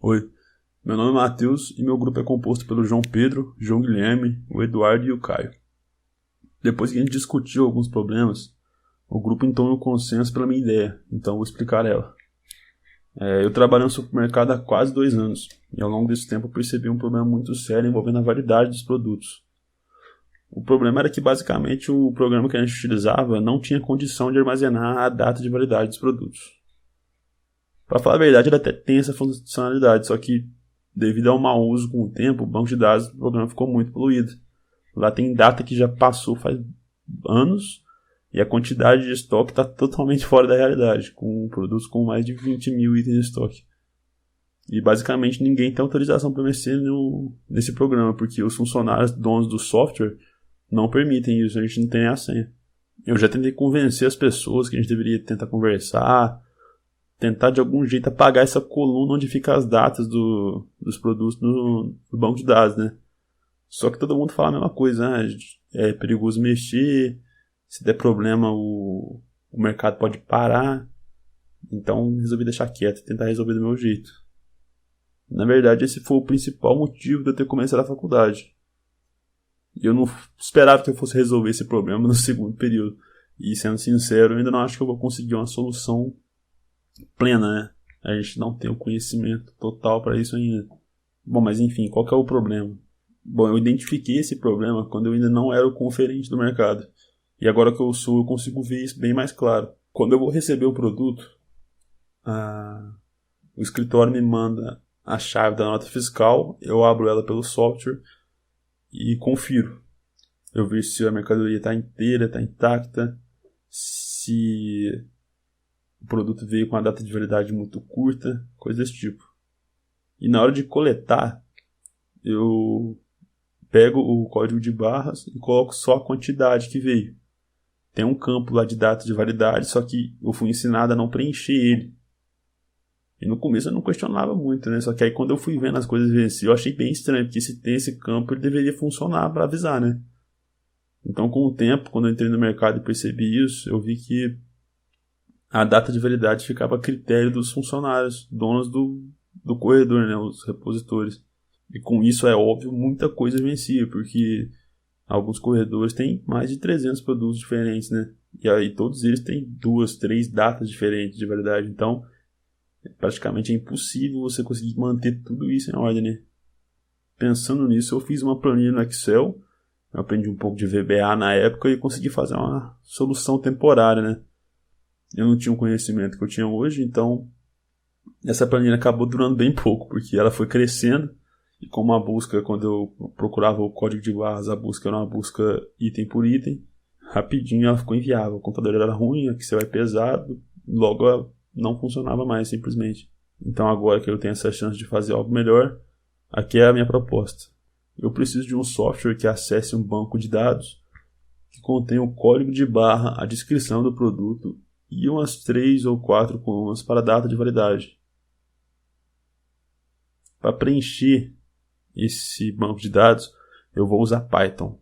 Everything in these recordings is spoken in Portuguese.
Oi, meu nome é Matheus e meu grupo é composto pelo João Pedro, João Guilherme, o Eduardo e o Caio. Depois que a gente discutiu alguns problemas, o grupo entrou no consenso pela minha ideia, então vou explicar ela. Eu trabalho no supermercado há quase 2 anos e ao longo desse tempo eu percebi um problema muito sério envolvendo a validade dos produtos. O problema era que basicamente o programa que a gente utilizava não tinha condição de armazenar a data de validade dos produtos. Para falar a verdade, ele até tem essa funcionalidade, só que devido ao mau uso com o tempo, o banco de dados do programa ficou muito poluído. Lá tem data que já passou faz anos e a quantidade de estoque está totalmente fora da realidade, com produtos com mais de 20 mil itens de estoque. E basicamente ninguém tem autorização para mexer nesse programa, porque os funcionários donos do software não permitem isso, a gente não tem a senha. Eu já tentei convencer as pessoas que a gente deveria tentar conversar, tentar de algum jeito apagar essa coluna onde ficam as datas dos produtos no banco de dados, né? Só que todo mundo fala a mesma coisa, né? É perigoso mexer, se der problema o mercado pode parar. Então resolvi deixar quieto, tentar resolver do meu jeito. Na verdade, esse foi o principal motivo de eu ter começado a faculdade. E eu não esperava que eu fosse resolver esse problema no segundo período. E sendo sincero, eu ainda não acho que eu vou conseguir uma solução plena, né? A gente não tem o conhecimento total para isso ainda. Bom, mas enfim, qual que é o problema? Bom, eu identifiquei esse problema quando eu ainda não era o conferente do mercado. E agora que eu sou, eu consigo ver isso bem mais claro. Quando eu vou receber o produto, o escritório me manda a chave da nota fiscal, eu abro ela pelo software e confiro. Eu vejo se a mercadoria está inteira, está intacta, se o produto veio com a data de validade muito curta, coisa desse tipo. E na hora de coletar, eu pego o código de barras e coloco só a quantidade que veio. Tem um campo lá de data de validade, só que eu fui ensinado a não preencher ele. E no começo eu não questionava muito, né? Só que aí quando eu fui vendo as coisas vencer, eu achei bem estranho, porque se tem esse campo, ele deveria funcionar para avisar, né? Então com o tempo, quando eu entrei no mercado e percebi isso, eu vi que a data de validade ficava a critério dos funcionários, donos do corredor, né? Os repositores. E com isso, é óbvio, muita coisa vencia, porque alguns corredores têm mais de 300 produtos diferentes, né? E aí todos eles têm 2, 3 datas diferentes de validade. Então, praticamente é impossível você conseguir manter tudo isso em ordem, né? Pensando nisso, eu fiz uma planilha no Excel, eu aprendi um pouco de VBA na época e consegui fazer uma solução temporária, né? Eu não tinha o conhecimento que eu tinha hoje, então essa planilha acabou durando bem pouco, porque ela foi crescendo. E como a busca, quando eu procurava o código de barras, a busca era uma busca item por item, rapidinho ela ficou inviável. O computador era ruim, o Excel é pesado, logo ela não funcionava mais simplesmente. Então agora que eu tenho essa chance de fazer algo melhor, aqui é a minha proposta. Eu preciso de um software que acesse um banco de dados que contém o código de barra, a descrição do produto e umas 3 ou 4 colunas para a data de validade. Para preencher esse banco de dados, eu vou usar Python.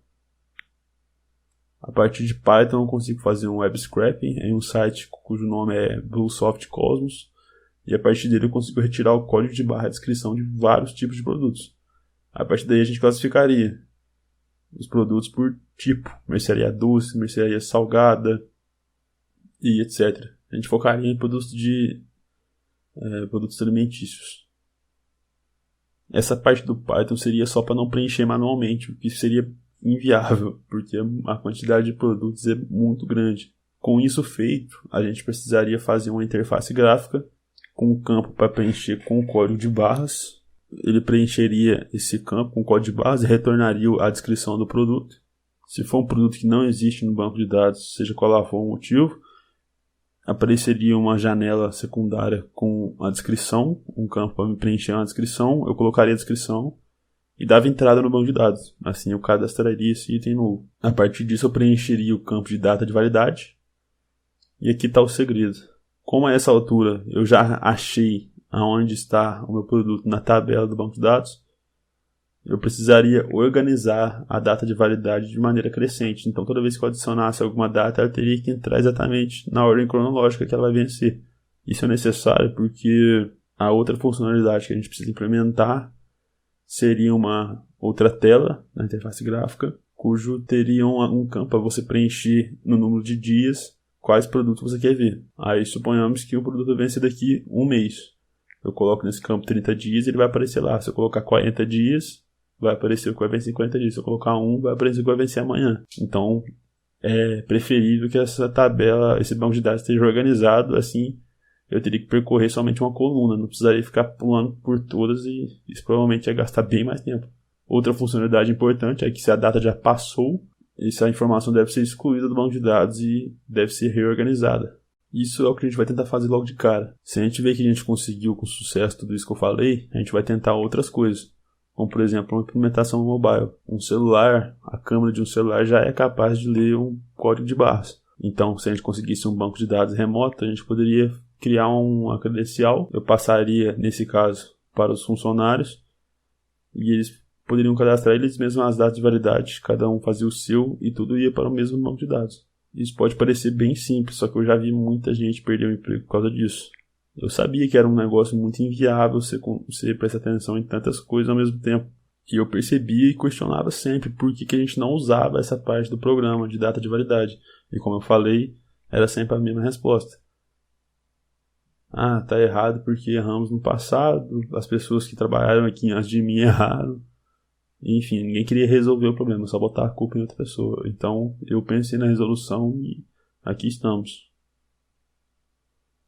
A partir de Python eu consigo fazer um web scraping em um site cujo nome é Bluesoft Cosmos, e a partir dele eu consigo retirar o código de barra de descrição de vários tipos de produtos. A partir daí a gente classificaria os produtos por tipo, mercearia doce, mercearia salgada e etc. A gente focaria em produtos alimentícios. Essa parte do Python seria só para não preencher manualmente, o que seria inviável, porque a quantidade de produtos é muito grande. Com isso feito, a gente precisaria fazer uma interface gráfica com um campo para preencher com o código de barras. Ele preencheria esse campo com o código de barras e retornaria a descrição do produto. Se for um produto que não existe no banco de dados, seja qual for o motivo, apareceria uma janela secundária com a descrição, um campo para me preencher uma descrição, eu colocaria a descrição e dava entrada no banco de dados. Assim eu cadastraria esse item novo. A partir disso eu preencheria o campo de data de validade. E aqui está o segredo. Como a essa altura eu já achei aonde está o meu produto na tabela do banco de dados, eu precisaria organizar a data de validade de maneira crescente. Então, toda vez que eu adicionasse alguma data, ela teria que entrar exatamente na ordem cronológica que ela vai vencer. Isso é necessário porque A outra funcionalidade que a gente precisa implementar seria uma outra tela na interface gráfica, cujo teria um campo para você preencher no número de dias quais produtos você quer ver. Aí suponhamos que um produto vai vencer daqui um mês. Eu coloco nesse campo 30 dias e ele vai aparecer lá. Se eu colocar 40 dias, vai aparecer o que vai vencer em 40 dias. Se eu colocar 1, vai aparecer o que vai vencer amanhã. Então, é preferível que essa tabela, esse banco de dados esteja organizado, assim eu teria que percorrer somente uma coluna, não precisaria ficar pulando por todas e isso provavelmente ia gastar bem mais tempo. Outra funcionalidade importante é que se a data já passou, essa informação deve ser excluída do banco de dados e deve ser reorganizada. Isso é o que a gente vai tentar fazer logo de cara. Se a gente ver que a gente conseguiu com sucesso tudo isso que eu falei, a gente vai tentar outras coisas. Como, por exemplo, uma implementação mobile. Um celular, a câmera de um celular já é capaz de ler um código de barras. Então, se a gente conseguisse um banco de dados remoto, a gente poderia criar uma credencial. Eu passaria, nesse caso, para os funcionários e eles poderiam cadastrar eles mesmos as datas de validade. Cada um fazia o seu e tudo ia para o mesmo banco de dados. Isso pode parecer bem simples, só que eu já vi muita gente perder o emprego por causa disso. Eu sabia que era um negócio muito inviável você prestar atenção em tantas coisas ao mesmo tempo. E eu percebia e questionava sempre por que a gente não usava essa parte do programa de data de validade. E como eu falei, era sempre a mesma resposta. Ah, tá errado porque erramos no passado, as pessoas que trabalharam aqui antes de mim erraram. Enfim, ninguém queria resolver o problema, só botar a culpa em outra pessoa. Então, eu pensei na resolução e aqui estamos.